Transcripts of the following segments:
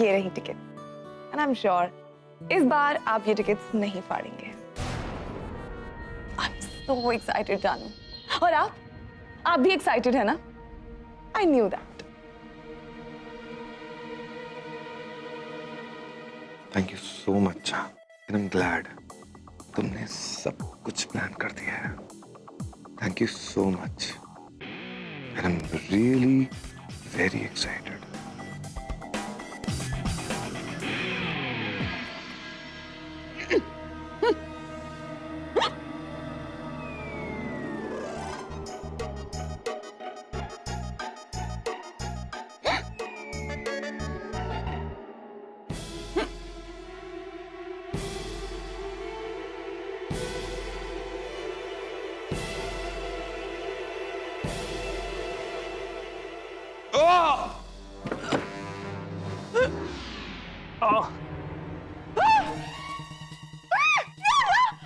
ये रही ticket and I am sure इस बार आप ये टिकट्स नहीं फाड़ेंगे। आई एम सो एक्साइटेड जानू। और आप भी एक्साइटेड है ना? I knew that. Thank you so much. I am glad तुमने सब कुछ प्लान कर दिया है। Thank you so much. I am really very excited.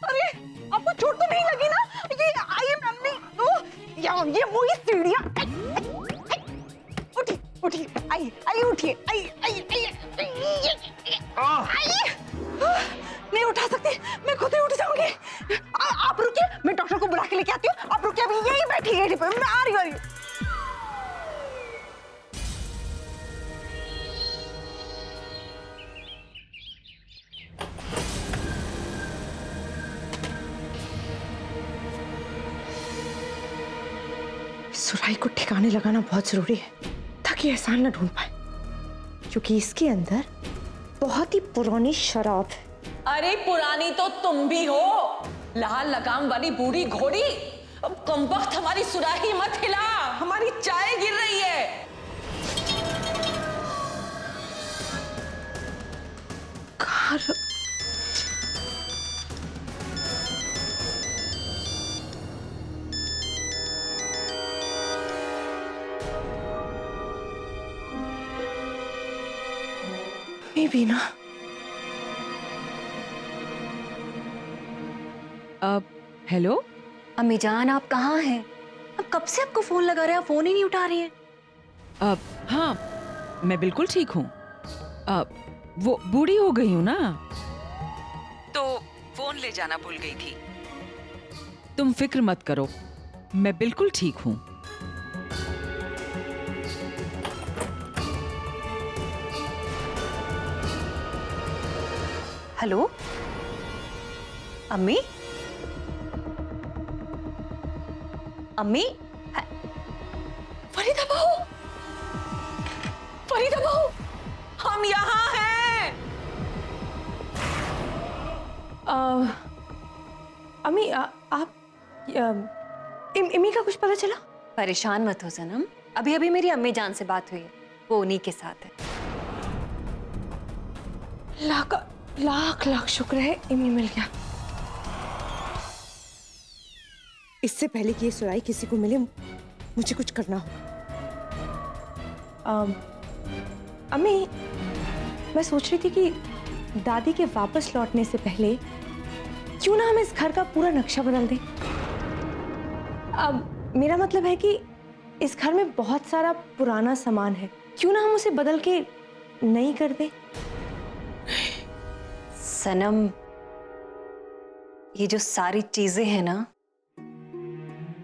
अरे आपको चोट तो नहीं लगी ना? ये आई एम मम्मी। ये वही सीढ़ियां। उठी उठी आई उठिए आई नहीं उठा सकती, मैं खुद ही उठ जाऊंगी। आप रुकिए, मैं डॉक्टर को बुला के लेके आती हूँ। आप रुकिए, अभी यही बैठिए, मैं आ रही हूँ। सुराही को ठिकाने लगाना बहुत जरूरी है ताकि एहसान न ढूंढ पाए, क्योंकि इसके अंदर बहुत ही पुरानी शराब है। अरे पुरानी तो तुम भी हो, लाल लगाम वाली बूढ़ी घोड़ी। अब कमबख्त हमारी सुराही मत हिला, हमारी चाय गिर रही है। कार भी ना। हेलो अम्मी जान, आप कहाँ हैं? अब कब से आपको फोन लगा रहे हैं, आप फोन ही नहीं उठा रही हैं। हाँ मैं बिल्कुल ठीक हूँ। वो बूढ़ी हो गई हूँ ना, तो फोन ले जाना भूल गई थी। तुम फिक्र मत करो, मैं बिल्कुल ठीक हूँ। हेलो अम्मी? अम्मी? फरीदा बहू, फरीदा बहू, हम यहाँ हैं। अम्मी आप इमी का कुछ पता चला? परेशान मत हो सनम, अभी अभी मेरी अम्मी जान से बात हुई है, वो उन्हीं के साथ है। लाख लाख शुक्र है इमी मिल गया। इससे पहले कि ये सुराही किसी को मिले, मुझे कुछ करना होगा। अम्मी, मैं सोच रही थी कि दादी के वापस लौटने से पहले क्यों ना हम इस घर का पूरा नक्शा बदल दें। अब मेरा मतलब है कि इस घर में बहुत सारा पुराना सामान है, क्यों ना हम उसे बदल के नई कर दें। सनम, ये जो सारी चीजें हैं ना,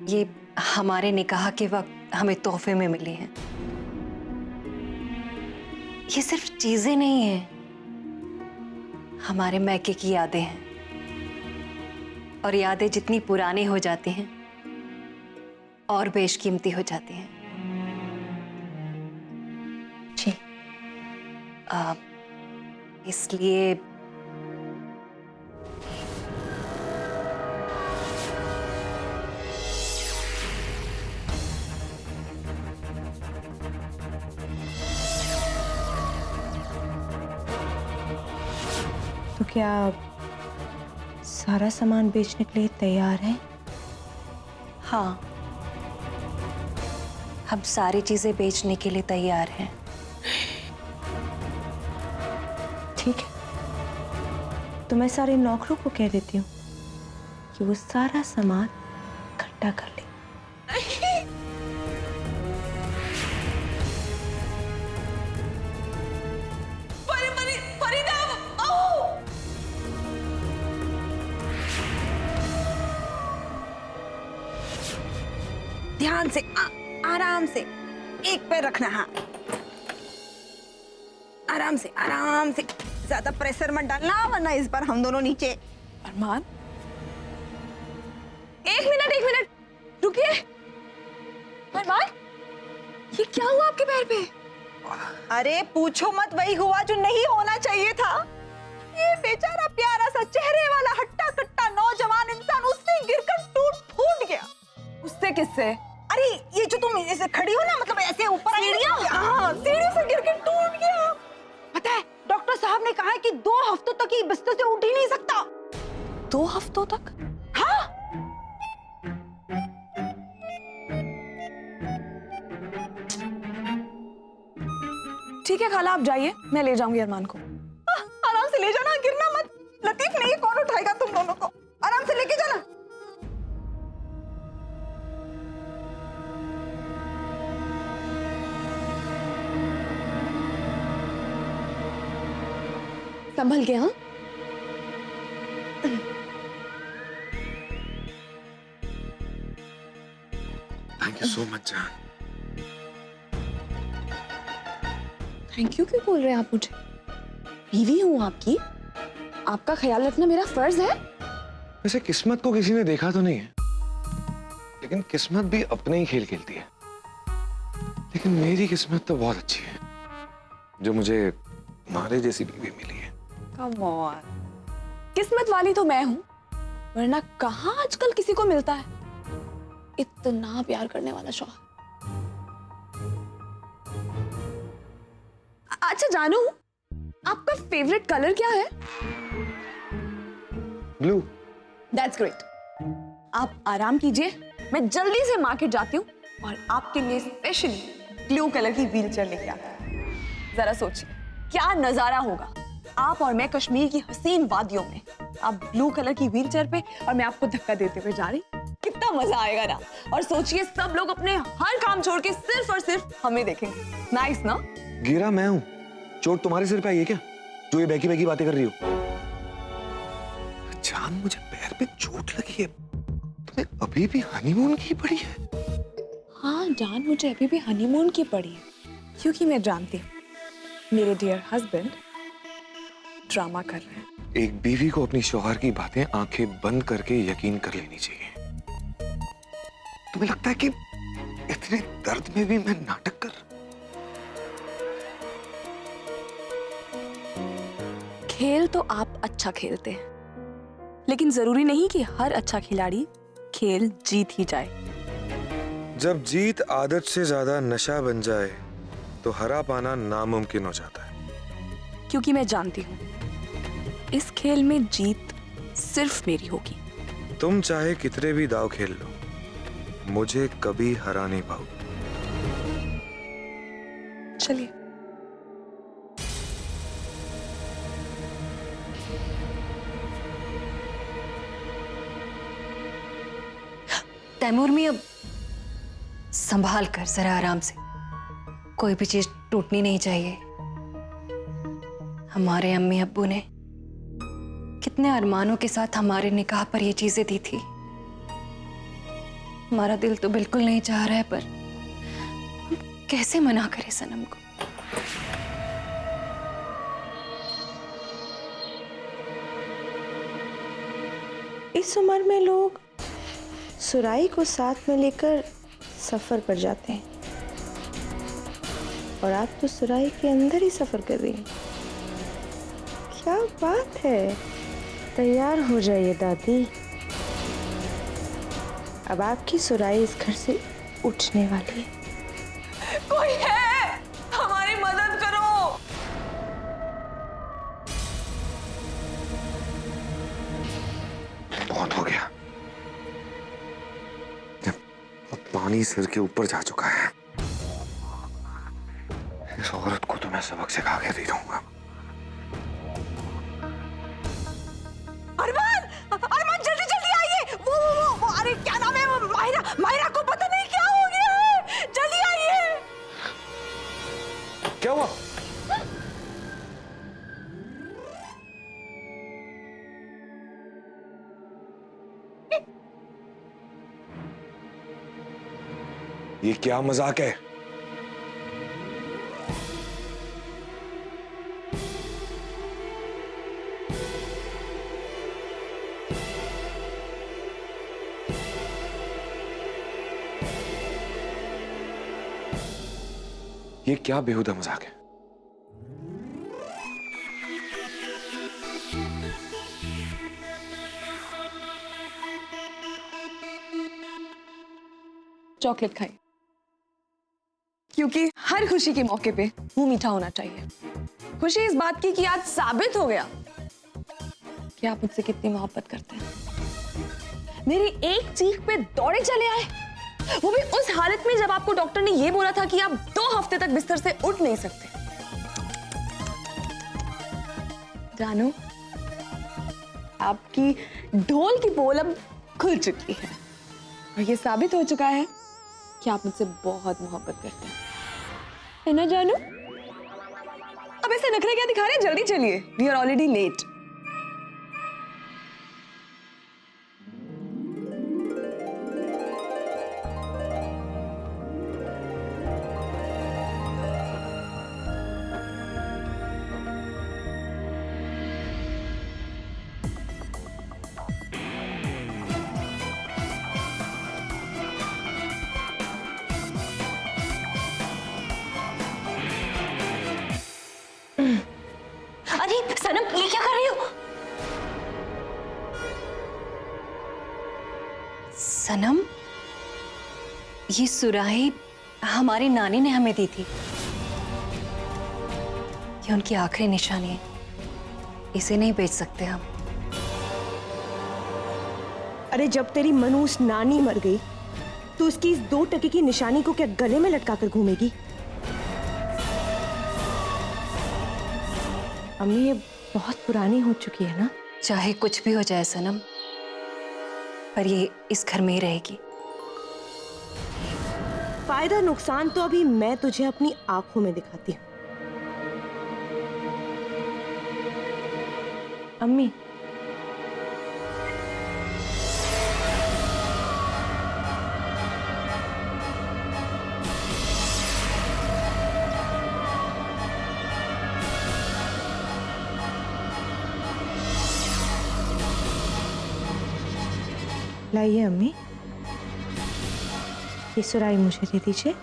ये हमारे निकाह के वक्त हमें तोहफे में मिली हैं। ये सिर्फ चीजें नहीं हैं, हमारे मैके की यादें हैं। और यादें जितनी पुरानी हो जाती हैं और बेशकीमती हो जाती हैं। जी। इसलिए तो क्या आप सारा सामान बेचने के लिए तैयार हैं? हाँ, हम सारी चीजें बेचने के लिए तैयार हैं। ठीक है, तो मैं सारे नौकरों को कह देती हूँ कि वो सारा सामान इकट्ठा कर ले। ध्यान से, आराम से, एक पैर रखना। हाँ, आराम से, आराम से, ज्यादा प्रेशर मत डालना वरना इस बार हम दोनों नीचे। अरमान, एक मिनट रुकिए। अरमान, ये क्या हुआ आपके पैर पे? अरे पूछो मत, वही हुआ जो नहीं होना चाहिए था। ये बेचारा प्यारा सा चेहरे वाला हट्टा कट्टा नौजवान इंसान उससे गिरकर टूट फूट गया। उससे किससे? अरे ये जो तुम ऐसे खड़ी हो ना, मतलब ऐसे ऊपर सीढ़ियां, हाँ सीढ़ी से गिरकर टूट गया। पता है डॉक्टर साहब ने कहा है कि 2 हफ्तों तक ये बिस्तर से उठ ही नहीं सकता। 2 हफ्तों तक? हाँ, ठीक है खाला, आप जाइए, मैं ले जाऊंगी अरमान को। आराम से ले जाना, गिरना मत। लतीफ नहीं, कौन उठाएगा तुम दोनों को? आराम से लेके जाना। संभल के। हाँ, थैंक यू सो मच जान। थैंक यू क्यों बोल रहे हैं आप मुझे? बीवी हूं आपकी, आपका ख्याल रखना मेरा फर्ज है। वैसे किस्मत को किसी ने देखा तो नहीं है, लेकिन किस्मत भी अपने ही खेल खेलती है। लेकिन मेरी किस्मत तो बहुत अच्छी है जो मुझे तुम्हारे जैसी बीवी मिली है। कम ऑन, किस्मत वाली तो मैं हूं, वरना कहां आजकल किसी को मिलता है इतना प्यार करने वाला शौहर। अच्छा जानू, आपका फेवरेट कलर क्या है? ब्लू। That's great. आप आराम कीजिए, मैं जल्दी से मार्केट जाती हूँ और आपके लिए स्पेशली ब्लू कलर की व्हीलचेयर लेके आता हूँ। जरा सोचिए क्या नजारा होगा, आप और मैं कश्मीर की हसीन वादियों में, आप ब्लू कलर की व्हीलचेयर पे और मैं आपको धक्का देते हुए जा रही। कितना मजा आएगा ना। और सोचिए सब लोग अपने हर काम छोड़ के सिर्फ और सिर्फ हमें देखेंगे। नाइस ना? गिरा मैं हूं, चोट तुम्हारे सिर पे आई है क्या जो ये बैकी बैकी बातें कर रही हो? जान, मुझे पैर पे चोट लगी है, तुम्हें अभी भी हनीमून की पड़ी है? हाँ जान, मुझे अभी भी हनीमून की पड़ी है, क्योंकि मैं जानती हूँ मेरे डियर हस्बैंड ड्रामा कर रहे हैं। एक बीवी को अपनी शौहर की बातें आंखें बंद करके यकीन कर लेनी चाहिए। तुम्हें लगता है कि इतने दर्द में भी मैं नाटक कर? खेल तो आप अच्छा खेलते हैं, लेकिन जरूरी नहीं कि हर अच्छा खिलाड़ी खेल जीत ही जाए। जब जीत आदत से ज्यादा नशा बन जाए तो हरा पाना नामुमकिन हो जाता है। क्योंकि मैं जानती हूँ इस खेल में जीत सिर्फ मेरी होगी। तुम चाहे कितने भी दाव खेल लो, मुझे कभी हरा नहीं पाओ। चलिए। तैमूर में अब संभाल कर, जरा आराम से, कोई भी चीज टूटनी नहीं चाहिए। हमारे अम्मी अब्बू ने कितने अरमानों के साथ हमारे निकाह पर ये चीजें दी थी। हमारा दिल तो बिल्कुल नहीं चाह रहा है, पर कैसे मना करे सनम को। इस उम्र में लोग सुराही को साथ में लेकर सफर पर जाते हैं, और आप तो सुराही के अंदर ही सफर कर रही हैं। क्या बात है, तैयार हो जाइए दादी, अब आपकी सुराही इस घर से उठने वाली है। कोई है, हमारी मदद करो। बहुत हो गया, अब पानी सिर के ऊपर जा चुका है। इस औरत को तो मैं सबक सिखा के दे दूंगा। अरमान, अरमान जल्दी जल्दी आइए। वो अरे क्या नाम है, वो माहिरा, माहिरा को पता नहीं क्या हो गया है, जल्दी आइए। क्या हुआ? ये क्या मजाक है? ये क्या बेहुदा मजाक है? चॉकलेट खाई, क्योंकि हर खुशी के मौके पे मुंह मीठा होना चाहिए। खुशी इस बात की कि आज साबित हो गया कि आप मुझसे कितनी मोहब्बत करते हैं। मेरी एक चीख पे दौड़े चले आए, वो भी उस हालत में जब आपको डॉक्टर ने ये बोला था कि आप 2 हफ्ते तक बिस्तर से उठ नहीं सकते। जानू, आपकी ढोल की पोल अब खुल चुकी है और ये साबित हो चुका है कि आप मुझसे बहुत मोहब्बत करते हैं, है ना जानू? अब ऐसे नखरे क्या दिखा रहे हैं? जल्दी चलिए, वी आर ऑलरेडी लेट। अरे सनम, ये क्या कर रही हो? सनम, ये सुराही हमारी नानी ने हमें दी थी। ये उनकी आखिरी निशानी है, इसे नहीं बेच सकते हम। अरे जब तेरी मनूस नानी मर गई तो उसकी इस 2 टके की निशानी को क्या गले में लटका कर घूमेगी? अम्मी, ये बहुत पुरानी हो चुकी है ना। चाहे कुछ भी हो जाए सनम, पर ये इस घर में ही रहेगी। फायदा नुकसान तो अभी मैं तुझे अपनी आंखों में दिखाती हूँ। अम्मी, लाइए अम्मी, ये सुराही मुझे दे दीजिए।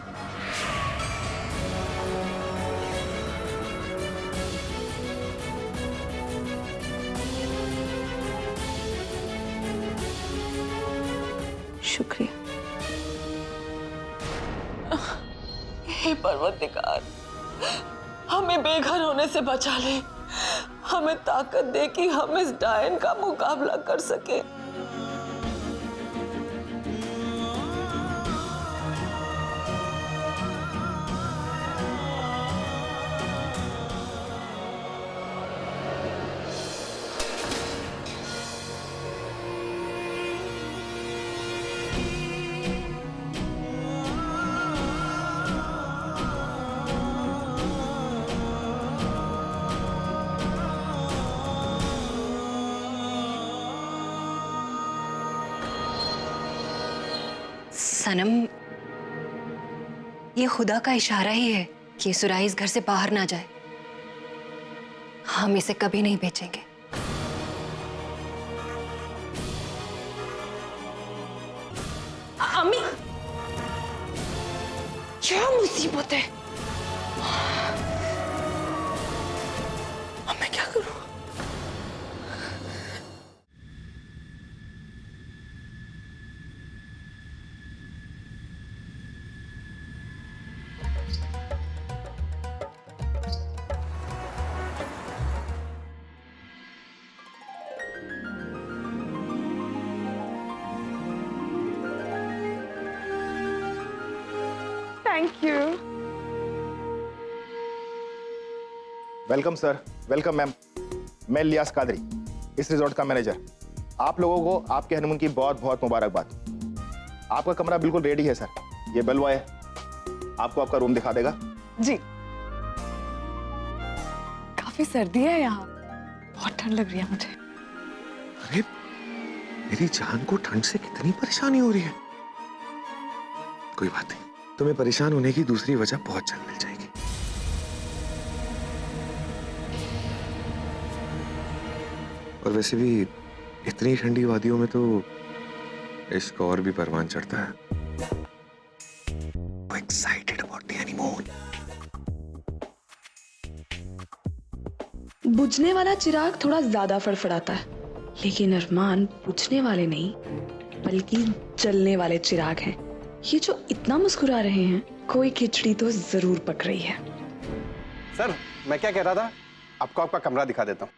शुक्रिया। हे परवरदिगार, हमें बेघर होने से बचा ले, हमें ताकत दे कि हम इस डायन का मुकाबला कर सके। सनम, ये खुदा का इशारा ही है कि सुराही इस घर से बाहर ना जाए। हम इसे कभी नहीं बेचेंगे। अम्मी, क्या मुसीबत है? अब मैं क्या करूं? Thank you. Welcome sir, welcome ma'am. मैं इलियास कादरी, इस रिजॉर्ट का मैनेजर। आप लोगों को आपके हनीमून की बहुत बहुत मुबारकबाद। आपका कमरा बिल्कुल रेडी है सर। ये बेल बॉय है, आपको आपका रूम दिखा देगा। जी, काफी सर्दी है यहाँ, बहुत ठंड लग रही है मुझे। अरे मेरी जान को ठंड से कितनी परेशानी हो रही है। कोई बात नहीं, तुम्हें परेशान होने की दूसरी वजह बहुत जल्द मिल जाएगी। और वैसे भी इतनी ठंडी वादियों में तो इश्क और भी परवान चढ़ता है। Excited about the honeymoon. बुझने वाला चिराग थोड़ा ज्यादा फड़फड़ाता है, लेकिन अरमान बुझने वाले नहीं बल्कि जलने वाले चिराग हैं। ये जो इतना मुस्कुरा रहे हैं, कोई खिचड़ी तो जरूर पक रही है। सर मैं क्या कह रहा था, आपको आपका कमरा दिखा देता हूँ।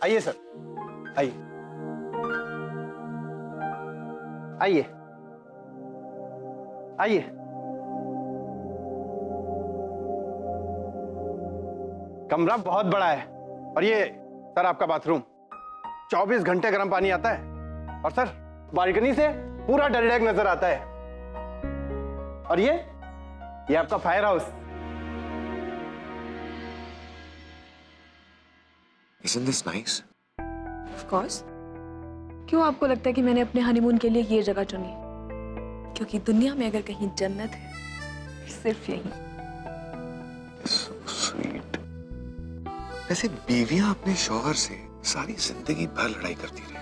आइए सर, आइए आइए आइए। कमरा बहुत बड़ा है और ये सर आपका बाथरूम। 24 घंटे गर्म पानी आता है और सर बालकनी से पूरा डल लेक नजर आता है। और ये आपका fire house. Isn't this nice? Of course. क्यों आपको लगता है कि मैंने अपने हनीमून के लिए ये जगह चुनी? क्योंकि दुनिया में अगर कहीं जन्नत है, सिर्फ यही। So sweet. वैसे बीवियां अपने शौहर से सारी जिंदगी भर लड़ाई करती रहे,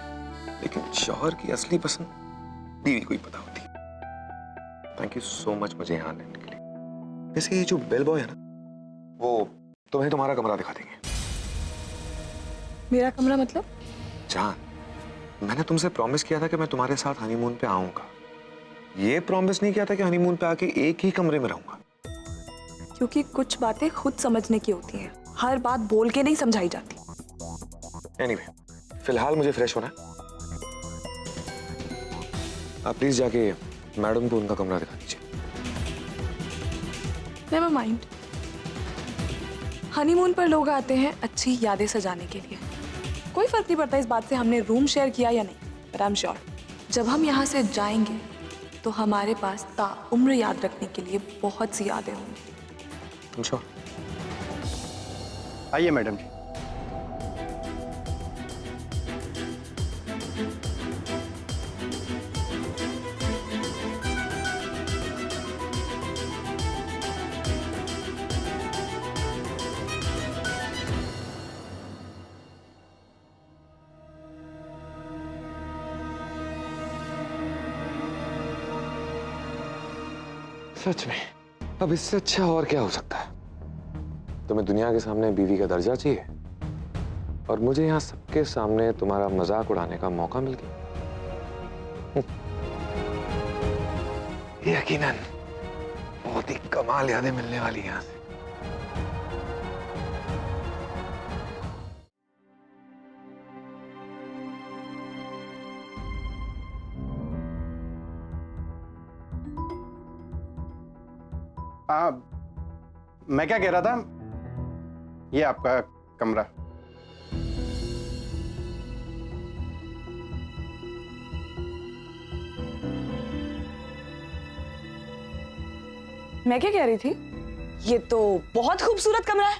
लेकिन शौहर की असली पसंद बीवी को ही पता होती है। थैंक यू सो मच मुझे यहाँ लेने के लिए। वैसे ये जो बेल बॉय है ना, वो तुम्हें तुम्हारा कमरा दिखा देंगे। मेरा कमरा मतलब? जान, मैंने तुमसे प्रॉमिस किया था कि मैं तुम्हारे साथ हनीमून पे आऊंगा। ये प्रॉमिस नहीं किया था कि हनीमून पे आके एक ही कमरे में रहूंगा। क्योंकि कुछ बातें खुद समझने की होती हैं, हर बात बोल के नहीं समझाई जाती। एनीवे, फिलहाल मुझे फ्रेश होना है। आप प्लीज जाके मैडम को उनका कमरा दिखा दीजिए। Never mind. हनीमून पर लोग आते हैं अच्छी यादें सजाने के लिए। कोई फर्क नहीं पड़ता इस बात से हमने रूम शेयर किया या नहीं, बट आई एम श्योर जब हम यहाँ से जाएंगे तो हमारे पास ताउम्र याद रखने के लिए बहुत सी यादें होंगी। तुम श्योर? आइए मैडम जी। सच में अब इससे अच्छा और क्या हो सकता है? तुम्हें दुनिया के सामने बीवी का दर्जा चाहिए और मुझे यहाँ सबके सामने तुम्हारा मजाक उड़ाने का मौका मिल गया। यकीनन बहुत ही कमाल यादें मिलने वाली हैं यहाँ से। मैं क्या कह रहा था, ये आपका कमरा। मैं क्या कह रही थी? ये तो बहुत खूबसूरत कमरा है।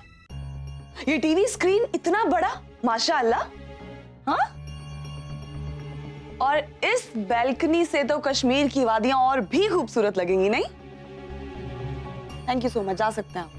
ये टीवी स्क्रीन इतना बड़ा, माशाअल्लाह। हाँ? और इस बैल्कनी से तो कश्मीर की वादियां और भी खूबसूरत लगेंगी, नहीं? Thank you so much. जा सकते हैं आप।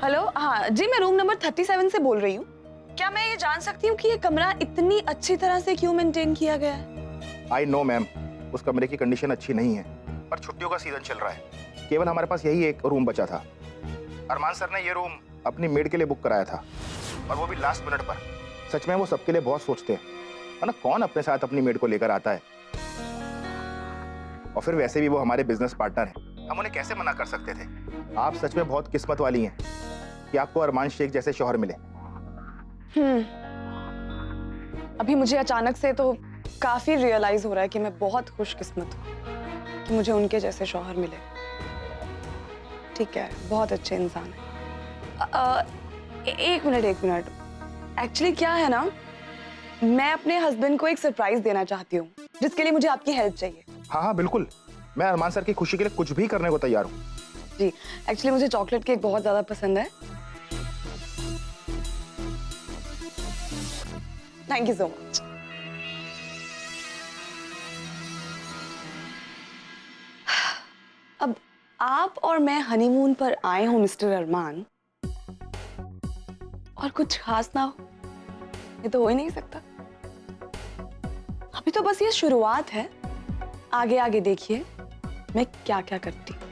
हेलो, हाँ जी, मैं रूम नंबर 37 से बोल रही हूँ। क्या मैं ये जान सकती हूँ कि ये कमरा इतनी अच्छी तरह से क्यों मेंटेन किया गया है? आई नो मैम, उस कमरे की कंडीशन अच्छी नहीं है, पर छुट्टियों का सीजन चल रहा है, केवल हमारे पास यही एक रूम बचा था। अरमान सर ने ये रूम अपनी मेड के लिए बुक कराया था, और वो भी लास्ट मिनट पर। सच में वो सबके लिए बहुत सोचते हैं, है ना? कौन अपने साथ अपनी मेड को लेकर आता है? और फिर वैसे भी वो हमारे बिजनेस पार्टनर हैं, हम उन्हें कैसे मना कर सकते थे? आप सच में बहुत किस्मत वाली हैं कि आपको अरमान शेख जैसे शौहर मिले। अभी मुझे अचानक से तो काफी रियलाइज हो रहा है कि मैं बहुत खुशकिस्मत हूँ कि मुझे उनके जैसे शौहर मिले। ठीक है, बहुत अच्छे इंसान है। एक मिनट। एक्चुअली क्या है ना, मैं अपने हस्बैंड को एक सरप्राइज देना चाहती हूँ जिसके लिए मुझे आपकी हेल्प चाहिए। हाँ हाँ बिल्कुल, मैं अरमान सर की खुशी के लिए कुछ भी करने को तैयार हूँ। जी, एक्चुअली मुझे चॉकलेट केक बहुत ज्यादा पसंद है। Thank you so much. अब आप और मैं हनीमून पर आए हो मिस्टर अरमान, और कुछ खास ना हो, ये तो हो ही नहीं सकता। अभी तो बस ये शुरुआत है, आगे आगे देखिए मैं क्या क्या करती हूँ।